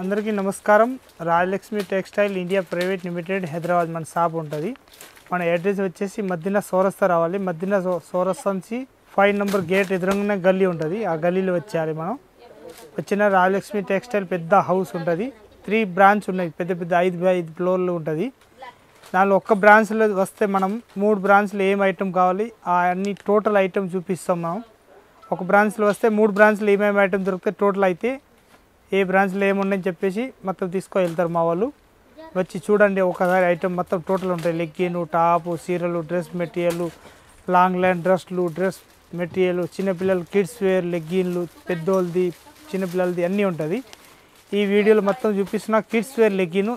అందరికీ నమస్కారం. Rajalakshmi textile India private limited Hyderabad మన షాప్ ఉంటుంది. మన అడ్రస్ వచ్చేసి మదీనా చౌరస్తా రావాలి. మదీనా చౌరస్తా నుంచి 5 నంబర్ గేట్ ఎదురుగానే గల్లీ ఉంటుంది. ఆ గల్లీలో వచ్చేయాలి. మనం వచ్చిన రాజలక్ష్మి టెక్స్టైల్ పెద్ద హౌస్ ఉంటుంది. 3 బ్రాంచ్ ఉన్నాయి. పెద్ద పెద్ద 5 ఫ్లోర్లు ఉంటుంది. దానిలో ఒక్క బ్రాంచ్లో వస్తే మనం 3 బ్రాంచ్లో ఏం ఐటమ్ కావాలి అన్ని టోటల్ ఐటమ్ చూపిస్తాం. మనం ఒక బ్రాంచ్లో వస్తే 3 బ్రాంచ్లో ఏమేమి ఐటమ్ దొరికితే టోటల్ అయితే ఏ బ్రాంచ్లో ఏమున్నాయని చెప్పేసి మొత్తం తీసుకువెళ్తారు మా వాళ్ళు. వచ్చి చూడండి ఒకసారి ఐటమ్ మొత్తం టోటల్ ఉంటాయి. లెగ్గిన్, టాపు, చీరలు, డ్రెస్ మెటీరియల్, లాంగ్ లైన్ డ్రెస్లు, డ్రెస్ మెటీరియల్, చిన్నపిల్లలు కిడ్స్ వేర్, లెగ్గిన్లు, పెద్దోళ్ళది, చిన్నపిల్లలది అన్నీ ఉంటుంది. ఈ వీడియోలో మొత్తం చూపిస్తున్న kids wear legging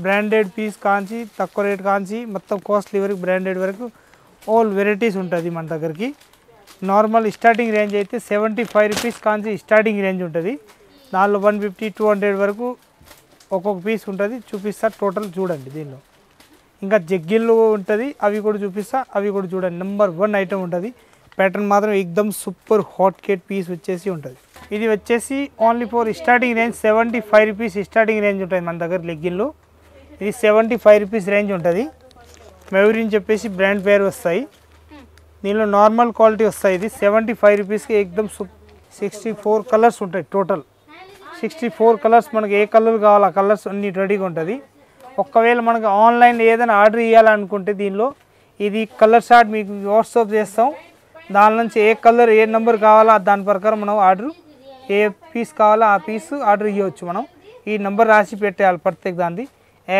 branded piece కాంచి తక్కువ రేట్ కాంచి మొత్తం కాస్ట్లీ వరకు బ్రాండెడ్ వరకు ఆల్ వెరైటీస్ ఉంటుంది మన దగ్గరికి. నార్మల్ స్టార్టింగ్ రేంజ్ అయితే 75 రూపీస్ కాంచి స్టార్టింగ్ రేంజ్ ఉంటుంది. దానిలో 150-200 వరకు ఒక్కొక్క పీస్ ఉంటుంది. చూపిస్తా టోటల్ చూడండి. దీనిలో ఇంకా జగ్గిన్లు ఉంటుంది, అవి కూడా చూపిస్తా. అవి కూడా చూడండి. నెంబర్ 1 ఐటమ్ ఉంటుంది. ప్యాటర్న్ మాత్రం ఎక్దమ్ సూపర్ హాట్ కేట్ పీస్ వచ్చేసి ఉంటుంది. ఇది వచ్చేసి only for starting range 75 rupees starting range ఉంటుంది మన దగ్గర లెగ్గిన్లు. ఇది 75 రూపీస్ రేంజ్ ఉంటుంది. మెవరిన్ చెప్పేసి బ్రాండ్ పేరు వస్తాయి. దీనిలో నార్మల్ క్వాలిటీ వస్తాయి. ఇది 75 రూపీస్కి ఎక్దమ్ 64 కలర్స్ ఉంటాయి. Total 64 colours. మనకి ఏ కలర్ కావాలో ఆ కలర్స్ అన్ని రెడీగా ఉంటుంది. ఒకవేళ మనకు ఆన్లైన్ ఏదైనా ఆర్డర్ ఇవ్వాలనుకుంటే దీనిలో ఇది కలర్ షార్ట్ మీకు వాట్సాప్ చేస్తాం. దాని నుంచి ఏ కలర్ ఏ నెంబర్ కావాలో దాని ప్రకారం మనం ఆర్డర్ ఏ పీస్ కావాలో ఆ పీస్ ఆర్డర్ ఇవ్వచ్చు. మనం ఈ నెంబర్ రాసి పెట్టేయాలి ప్రత్యేక దాన్ని.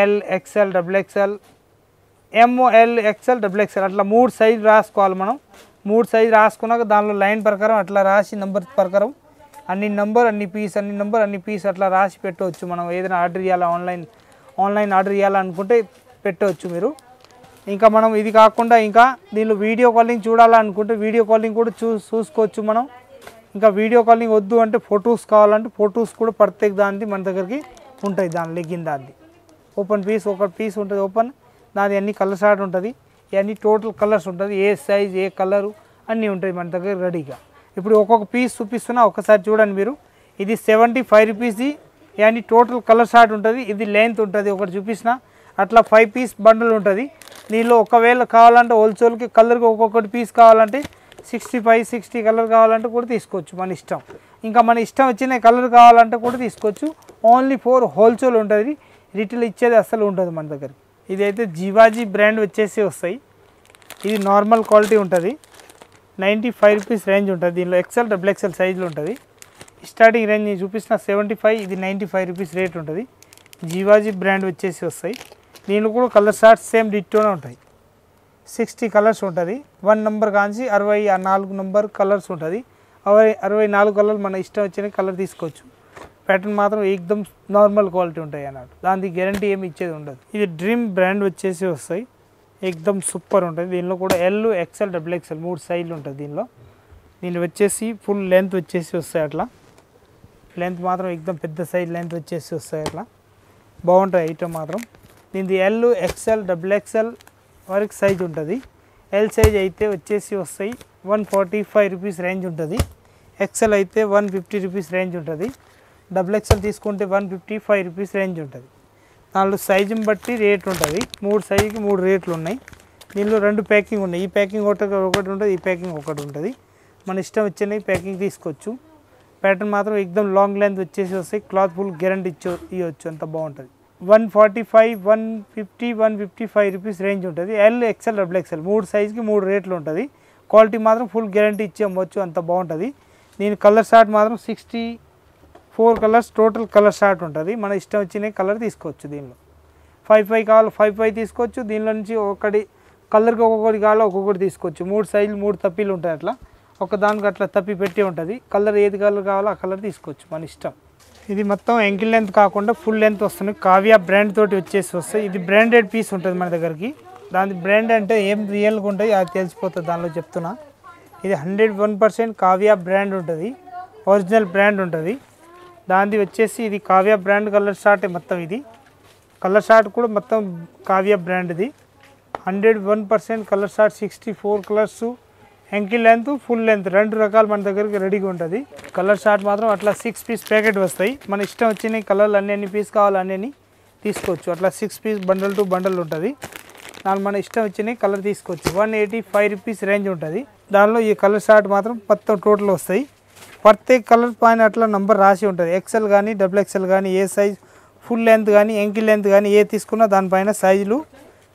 L, XL, XXL, ML, XL, XXL అట్లా 3 సైజు రాసుకోవాలి. మనం 3 సైజు రాసుకున్నాక దానిలో లైన్ ప్రకారం అట్లా రాసి నెంబర్ ప్రకారం అన్ని నెంబర్ అన్ని పీస్ అన్ని నెంబర్ అన్ని పీస్ అట్లా రాసి పెట్టవచ్చు. మనం ఏదైనా ఆర్డర్ ఇవ్వాలా ఆన్లైన్ ఆర్డర్ ఇవ్వాలనుకుంటే పెట్టవచ్చు మీరు. ఇంకా మనం ఇది కాకుండా ఇంకా దీనిలో వీడియో కాలింగ్ చూడాలనుకుంటే వీడియో కాలింగ్ కూడా చూసుకోవచ్చు మనం. ఇంకా వీడియో కాలింగ్ వద్దు అంటే ఫొటోస్ కావాలంటే ఫొటోస్ కూడా ప్రత్యేక దానిది మన దగ్గరికి ఉంటాయి. దాని లెగ్గిన్ దాన్ని ఓపెన్ పీస్ ఒక పీస్ ఉంటుంది. ఓపెన్ దాని అన్ని కలర్ షార్ట్ ఉంటుంది. ఇవన్నీ టోటల్ కలర్స్ ఉంటుంది. ఏ సైజ్ ఏ కలరు అన్నీ ఉంటాయి మన దగ్గర రెడీగా. ఇప్పుడు ఒక్కొక్క పీస్ చూపిస్తున్నా ఒకసారి చూడండి మీరు. ఇది 75 రూపీస్ది. ఇవన్నీ టోటల్ కలర్ షార్ట్ ఉంటుంది. ఇది లెంత్ ఉంటుంది. ఒకటి చూపిస్తున్నా అట్లా 5 పీస్ బండల్ ఉంటుంది. దీనిలో ఒకవేళ కావాలంటే హోల్సేల్కి కలర్కి ఒక్కొక్కటి పీస్ కావాలంటే 65-60 కలర్ కావాలంటే కూడా తీసుకోవచ్చు మన ఇష్టం. ఇంకా మన ఇష్టం వచ్చిన కలర్ కావాలంటే కూడా తీసుకోవచ్చు. ఓన్లీ ఫర్ హోల్సేల్ ఉంటుంది. రిటైల్ ఇచ్చేది అస్సలు ఉంటుంది మన దగ్గర. ఇదైతే జీవాజీ బ్రాండ్ వచ్చేసి వస్తాయి. ఇది నార్మల్ క్వాలిటీ ఉంటుంది. 95 రూపీస్ రేంజ్ ఉంటుంది. దీనిలో XL, XXL సైజులో ఉంటుంది. స్టార్టింగ్ రేంజ్ నేను చూపిస్తున్న 75. ఇది 95 రూపీస్ రేట్ ఉంటుంది. జీవాజీ బ్రాండ్ వచ్చేసి వస్తాయి. దీనిలో కూడా కలర్ షార్ట్స్ సేమ్ డిట్టోనే ఉంటాయి. 60 కలర్స్ ఉంటుంది. 1 నెంబర్ కాంచి 64 నెంబర్ కలర్స్ ఉంటుంది. 64 కలర్లు మన ఇష్టం వచ్చిన కలర్ తీసుకోవచ్చు. ప్యాటర్న్ మాత్రం ఎక్దమ్ నార్మల్ క్వాలిటీ ఉంటాయి అన్నట్టు. దానికి గ్యారంటీ ఏమి ఇచ్చేది ఉండదు. ఇది డ్రీమ్ బ్రాండ్ వచ్చేసి వస్తాయి. ఎక్దమ్ సూపర్ ఉంటుంది. దీనిలో కూడా L, XL, XXL 3 సైజులు ఉంటుంది. దీనిలో వచ్చేసి ఫుల్ లెంత్ వచ్చేసి వస్తాయి. అట్లా లెంత్ మాత్రం ఎక్దమ్ పెద్ద సైజ్ లెంత్ వచ్చేసి వస్తాయి. అట్లా బాగుంటుంది ఐటమ్ మాత్రం. దీనిది L, XL, XXL వరకు సైజ్ ఉంటుంది. ఎల్ సైజ్ అయితే వచ్చేసి వస్తాయి 145 రూపీస్ రేంజ్ ఉంటుంది. XL అయితే 150 రూపీస్ రేంజ్ ఉంటుంది. XXL తీసుకుంటే 155 రూపీస్ రేంజ్ ఉంటుంది. దానిలో సైజుని బట్టి రేట్ ఉంటుంది. 3 సైజుకి 3 రేట్లు ఉన్నాయి. దీనిలో 2 ప్యాకింగ్ ఉన్నాయి. ఈ ప్యాకింగ్ ఒకటి ఉంటుంది, ఈ ప్యాకింగ్ ఒకటి ఉంటుంది. మన ఇష్టం వచ్చిన ప్యాకింగ్ తీసుకోవచ్చు. ప్యాటర్న్ మాత్రం ఎక్దమ్ లాంగ్ లెంత్ వచ్చేసి వస్తాయి. క్లాత్ ఫుల్ గ్యారంటీ ఇవ్వచ్చు. అంత బాగుంటుంది. 145, 150, 155 రూపీస్ రేంజ్ ఉంటుంది. L, XL, XXL 3 సైజుకి 3 రేట్లు ఉంటుంది. క్వాలిటీ మాత్రం ఫుల్ గ్యారంటీ ఇచ్చి అమ్మవచ్చు. అంత బాగుంటుంది. దీని కలర్ షార్ట్ మాత్రం 64 కలర్స్ టోటల్ కలర్ షార్ట్ ఉంటుంది. మన ఇష్టం వచ్చిన కలర్ తీసుకోవచ్చు. దీనిలో 5 కావాలి 5 తీసుకోవచ్చు. దీనిలో నుంచి ఒకటి కలర్కి ఒక్కొక్కటి కావాలో ఒక్కొక్కటి తీసుకోవచ్చు. 3 సైజులు 3 తప్పిలు ఉంటాయి. అట్లా ఒకదానికి అట్లా తప్పి పెట్టి ఉంటుంది. కలర్ ఏది కలర్ కావాలో ఆ కలర్ తీసుకోవచ్చు మన ఇష్టం. ఇది మొత్తం యాంకిల్ లెంత్ కాకుండా ఫుల్ లెంత్ వస్తుంది. కావ్య బ్రాండ్ తోటి వచ్చేసి వస్తాయి. ఇది బ్రాండెడ్ పీస్ ఉంటుంది మన దగ్గరికి. దాని బ్రాండ్ అంటే ఏం రియల్గా ఉంటాయి అది తెలిసిపోతుంది. దానిలో చెప్తున్నా ఇది 101% కావ్య బ్రాండ్ ఉంటుంది. ఒరిజినల్ బ్రాండ్ ఉంటుంది. దానిది వచ్చేసి ఇది కావ్య బ్రాండ్ కలర్ షార్ట్. మొత్తం ఇది కలర్ షార్ట్ కూడా మొత్తం కావ్య బ్రాండ్ది. 101% colour short 64 colours ankle length full length రెండు రకాలు మన దగ్గరికి రెడీగా ఉంటుంది. కలర్ షార్ట్ మాత్రం అట్లా 6 పీస్ ప్యాకెట్ వస్తాయి. మన ఇష్టం వచ్చిన కలర్లు అన్ని పీస్ కావాలి అన్నీ తీసుకోవచ్చు. అట్లా 6 పీస్ బండల్ టు బండల్ ఉంటుంది. దాని మన ఇష్టం వచ్చిన కలర్ తీసుకోవచ్చు. 185 రూపీస్ రేంజ్ ఉంటుంది. దానిలో ఈ కలర్ షార్ట్ మాత్రం మొత్తం టోటల్ వస్తాయి. ప్రతి కలర్ పైన అట్లా నంబర్ రాసి ఉంటుంది. ఎక్సెల్ కానీ డబుల్ ఎక్సెల్ కానీ ఏ సైజ్ ఫుల్ లెంత్ కానీ యాంకిల్ లెంత్ కానీ ఏ తీసుకున్నా దానిపైన సైజులు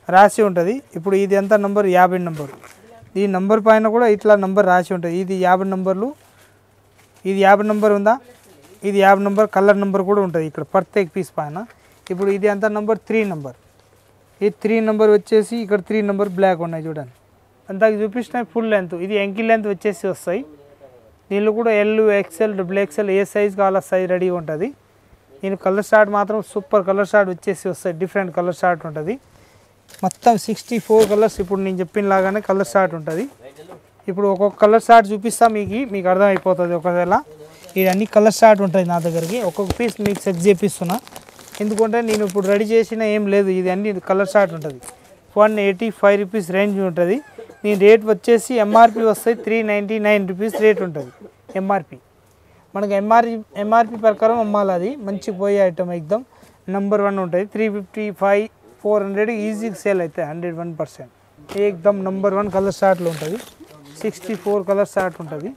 రాసి ఉంటుంది. ఇప్పుడు ఇది ఎంత నంబర్ 50 నంబర్. ఈ నంబర్ పైన కూడా ఇట్లా నంబర్ రాసి ఉంటుంది. ఇది 50 నంబర్లు. ఇది 50 నంబర్ ఉందా, ఇది 50 నంబర్ కలర్ నంబర్ కూడా ఉంటుంది ఇక్కడ ప్రత్యేక పీస్ పైన. ఇప్పుడు ఇది ఎంత నంబర్ 3 నంబర్. ఈ 3 నంబర్ వచ్చేసి ఇక్కడ 3 నంబర్ బ్లాక్ ఉన్నాయి చూడండి. అంతకు చూపించినాయి ఫుల్ లెంత్. ఇది యాంకిల్ లెంత్ వచ్చేసి వస్తాయి. దీనిలో కూడా ఎల్ ఎక్సెల్ డబుల్ ఎక్సెల్ ఏ సైజ్ కావాలో సైజ్ రెడీగా ఉంటుంది. దీని కలర్ షార్ట్ మాత్రం సూపర్ కలర్ షార్ట్ వచ్చేసి వస్తాయి. డిఫరెంట్ కలర్ షార్ట్ ఉంటుంది. మొత్తం 64 కలర్స్ ఇప్పుడు నేను చెప్పిన లాగానే కలర్ షార్ట్ ఉంటుంది. ఇప్పుడు ఒక్కొక్క కలర్ షార్ట్ చూపిస్తా మీకు అర్థమైపోతుంది. ఒకవేళ ఇది అన్ని కలర్ షార్ట్ ఉంటుంది నా దగ్గరికి. ఒక్కొక్క పీస్ మీకు సెట్ చేపిస్తున్నా. ఎందుకంటే నేను ఇప్పుడు రెడీ చేసిన ఏం లేదు. ఇది అన్ని కలర్ షార్ట్ ఉంటుంది. 185 రూపీస్ రేంజ్ ఉంటుంది. దీని రేట్ వచ్చేసి ఎంఆర్పి వస్తాయి 399 రూపీస్ రేట్ ఉంటుంది ఎంఆర్పి. మనకు ఎంఆర్పి ప్రకారం అమ్మాలి. అది మంచి పోయే ఐటమ్ ఎక్దమ్ నెంబర్ 1 ఉంటుంది. 355 400 ఈజీగా సేల్ అవుతాయి 101%. ఏకదమ్ నెంబర్ 1 కలర్ షార్ట్లో ఉంటుంది. 64 కలర్ షార్ట్ ఉంటుంది.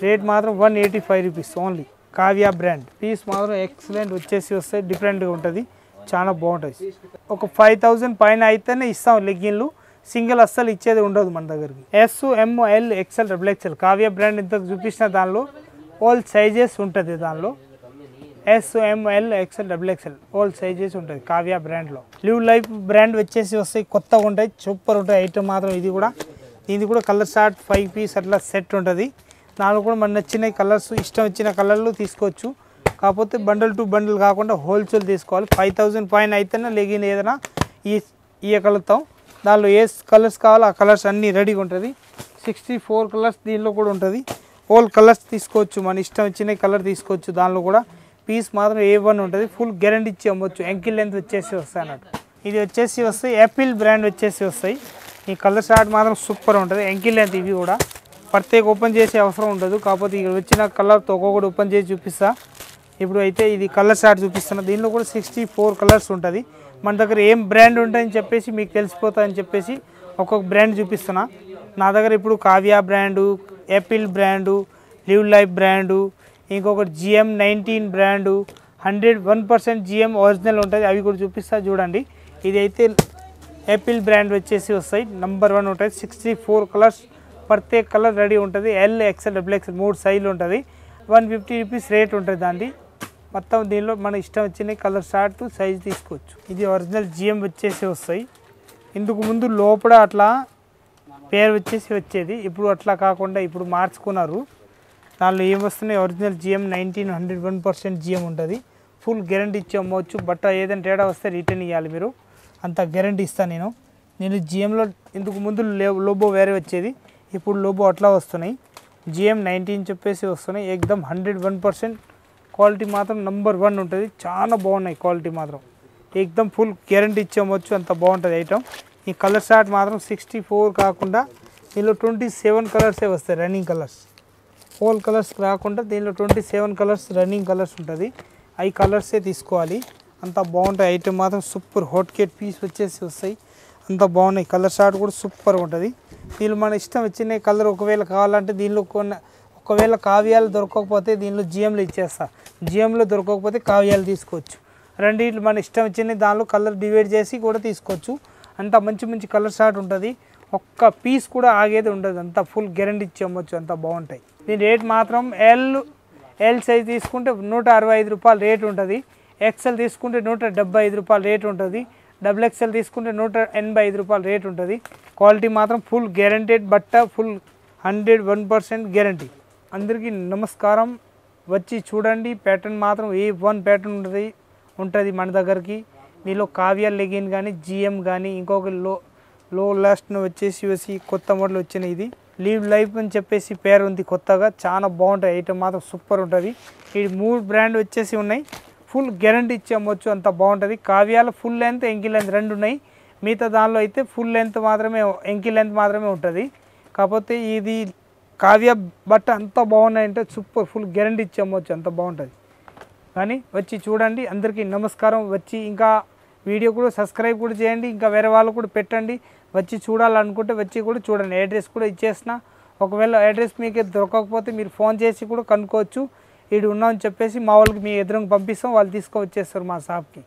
రేట్ మాత్రం 185 rupees only. Kavya brand piece మాత్రం ఎక్సలెంట్ వచ్చేసి వస్తాయి. డిఫరెంట్గా ఉంటుంది. చాలా బాగుంటుంది. ఒక 5000 పైన అయితేనే ఇస్తాం లెగ్గిన్లు. సింగిల్ అస్సలు ఇచ్చేది ఉండదు మన దగ్గరికి. S M L XL double XL Kavya brand ఇంతకు చూపించిన దానిలో ఆల్ సైజెస్ ఉంటుంది. దానిలో S M L XL double XL all sizes ఉంటుంది కావ్య బ్రాండ్లో. లివ్ లైఫ్ బ్రాండ్ వచ్చేసి వస్తాయి. కొత్తగా ఉంటాయి, సూపర్ ఉంటాయి ఐటమ్ మాత్రం. ఇది కూడా కలర్ షార్ట్ 5 పీస్ అట్లా సెట్ ఉంటుంది. దానిలో కూడా మన నచ్చిన కలర్స్ ఇష్టం వచ్చిన కలర్లు తీసుకోవచ్చు. కాకపోతే బండల్ టు బండల్ కాకుండా హోల్సేల్ తీసుకోవాలి. 5000 పైన అయితేనే లెగిన్ ఏదైనా ఇవ్వగలుగుతాం. దానిలో ఏ కలర్స్ కావాలో ఆ కలర్స్ అన్నీ రెడీగా ఉంటుంది. 64 కలర్స్ దీనిలో కూడా ఉంటుంది. ఆల్ కలర్స్ తీసుకోవచ్చు. మన ఇష్టం వచ్చిన కలర్ తీసుకోవచ్చు. దానిలో కూడా పీస్ మాత్రం A1 ఉంటుంది. ఫుల్ గ్యారెంటీ ఇచ్చి అమ్మవచ్చు. యాంకిల్ లెంత్ వచ్చేసి వస్తాయి అన్నట్టు. ఇది వచ్చేసి వస్తాయి యాపిల్ బ్రాండ్ వచ్చేసి వస్తాయి. ఈ కలర్ షార్ట్ మాత్రం సూపర్ ఉంటుంది. యాంకిల్ లెంత్ ఇవి కూడా ప్రత్యేక ఓపెన్ చేసే అవసరం ఉండదు. కాకపోతే ఇక్కడ వచ్చిన కలర్తో ఒక్కొక్కటి ఓపెన్ చేసి చూపిస్తా. ఇప్పుడు అయితే ఇది కలర్ షార్ట్ చూపిస్తున్నా. దీనిలో కూడా 64 కలర్స్ ఉంటుంది. మన దగ్గర ఏం బ్రాండ్ ఉంటుందని చెప్పేసి మీకు తెలిసిపోతుందని చెప్పేసి ఒక్కొక్క బ్రాండ్ చూపిస్తున్నా. నా దగ్గర ఇప్పుడు Kavya brand, Apple brand, live life brand, ఇంకొకటి GM19 బ్రాండు, 101% GM ఒరిజినల్ ఉంటుంది. అవి కూడా చూపిస్తా చూడండి. ఇది అయితే యాపిల్ బ్రాండ్ వచ్చేసి వస్తాయి. నెంబర్ 1 ఉంటుంది. 64 కలర్స్ ప్రత్యేక కలర్ రెడీ ఉంటుంది. ఎల్ ఎక్సెల్ డబుల్ ఎక్సెల్ 3 సైజులు ఉంటుంది. 150 రూపీస్ రేట్ ఉంటుంది దాన్ని. మొత్తం దీనిలో మన ఇష్టం వచ్చిన కలర్ షార్ట్ సైజు తీసుకోవచ్చు. ఇది ఒరిజినల్ GM వచ్చేసి వస్తాయి. ఇందుకు ముందు లోపల అట్లా పేరు వచ్చేసి వచ్చేది. ఇప్పుడు అట్లా కాకుండా ఇప్పుడు మార్చుకున్నారు. దానిలో ఏం వస్తున్నాయి ఒరిజినల్ GM19 101% GM ఉంటుంది. ఫుల్ గ్యారెంటీ ఇచ్చి అమ్మవచ్చు. బట్ట ఏదైనా తేడా వస్తే రిటర్న్ ఇవ్వాలి మీరు. అంత గ్యారెంటీ ఇస్తాను నేను GMలో ఇందుకు ముందు లోబో వేరే వచ్చేది. ఇప్పుడు లోబో అట్లా వస్తున్నాయి. GM19 చెప్పేసి వస్తున్నాయి. ఏకదమ్ 101% క్వాలిటీ మాత్రం నెంబర్ 1 ఉంటుంది. చాలా బాగున్నాయి క్వాలిటీ మాత్రం. ఏకదమ్ ఫుల్ గ్యారెంటీ ఇచ్చి అమ్మవచ్చు. అంత బాగుంటుంది ఐటమ్. ఈ కలర్ షార్ట్ మాత్రం 64 కాకుండా దీనిలో 27 కలర్సే వస్తాయి రన్నింగ్ కలర్స్. హోల్ కలర్స్ రాకుండా దీనిలో 27 కలర్స్ రన్నింగ్ కలర్స్ ఉంటుంది. అవి కలర్సే తీసుకోవాలి. అంత బాగుంటాయి ఐటమ్ మాత్రం. సూపర్ హాట్ కేట్ పీస్ వచ్చేసి వస్తాయి. అంత బాగున్నాయి. కలర్ షార్ట్ కూడా సూపర్ ఉంటుంది. దీనిలో మన ఇష్టం వచ్చిన కలర్ ఒకవేళ కావాలంటే దీనిలో ఒకవేళ కావ్యాలు దొరకకపోతే దీనిలో GMలో ఇచ్చేస్తా. GMలో దొరకకపోతే కావ్యాలు తీసుకోవచ్చు. రెండిట్లు మన ఇష్టం వచ్చిన దానిలో కలర్ డివైడ్ చేసి కూడా తీసుకోవచ్చు. అంత మంచి కలర్ షార్ట్ ఉంటుంది. ఒక్క పీస్ కూడా ఆగేది ఉండదు. అంత ఫుల్ గ్యారెంటీ ఇచ్చి అమ్మవచ్చు. అంత బాగుంటాయి. దీని రేట్ మాత్రం ఎల్ సైజ్ తీసుకుంటే 165 రూపాయలు రేట్ ఉంటుంది. ఎక్సెల్ తీసుకుంటే 175 రూపాయలు రేట్ ఉంటుంది. డబుల్ ఎక్సెల్ తీసుకుంటే 185 రూపాయలు రేట్ ఉంటుంది. క్వాలిటీ మాత్రం ఫుల్ గ్యారెంటెడ్ బట్ట. Full 101% guarantee. అందరికీ నమస్కారం. వచ్చి చూడండి. ప్యాటర్న్ మాత్రం A1 ప్యాటర్న్ ఉంటుంది మన దగ్గరికి. దీనిలో కావ్య లెగిన్ కానీ GM కానీ ఇంకొక లో లాస్ట్ను వచ్చేసి కొత్త మోడల్ వచ్చిన ఇది లివ్ లైఫ్ అని చెప్పేసి పేరు ఉంది కొత్తగా. చాలా బాగుంటాయి ఐటమ్ మాత్రం సూపర్ ఉంటుంది. ఇది 3 బ్రాండ్ వచ్చేసి ఉన్నాయి. ఫుల్ గ్యారెంటీ ఇచ్చి అమ్మవచ్చు. అంత బాగుంటుంది. కావ్యాల ఫుల్ లెంత్ ఎంకిల్ లెంత్ 2 ఉన్నాయి. మిగతా దానిలో అయితే ఫుల్ లెంత్ మాత్రమే ఎంకిల్ లెంత్ మాత్రమే ఉంటుంది. కాకపోతే ఇది కావ్య బట్ట అంత బాగున్నాయంటే సూపర్ ఫుల్ గ్యారంటీ ఇచ్చి అమ్మవచ్చు, అంత బాగుంటుంది. కానీ వచ్చి చూడండి. అందరికీ నమస్కారం. వచ్చి ఇంకా వీడియో కూడా సబ్స్క్రైబ్ కూడా చేయండి, ఇంకా వేరే వాళ్ళు కూడా పెట్టండి. వచ్చి చూడాలనుకుంటే వచ్చి కూడా చూడండి. అడ్రస్ కూడా ఇచ్చేసిన. ఒకవేళ అడ్రస్ మీకు దొరకకపోతే మీరు ఫోన్ చేసి కూడా కనుక్కోవచ్చు. ఈడు ఉన్నామని చెప్పేసి మా వాళ్ళకి మీ ఎదురుగా పంపిస్తాం, వాళ్ళు తీసుకొని వచ్చేస్తారు మా షాప్కి.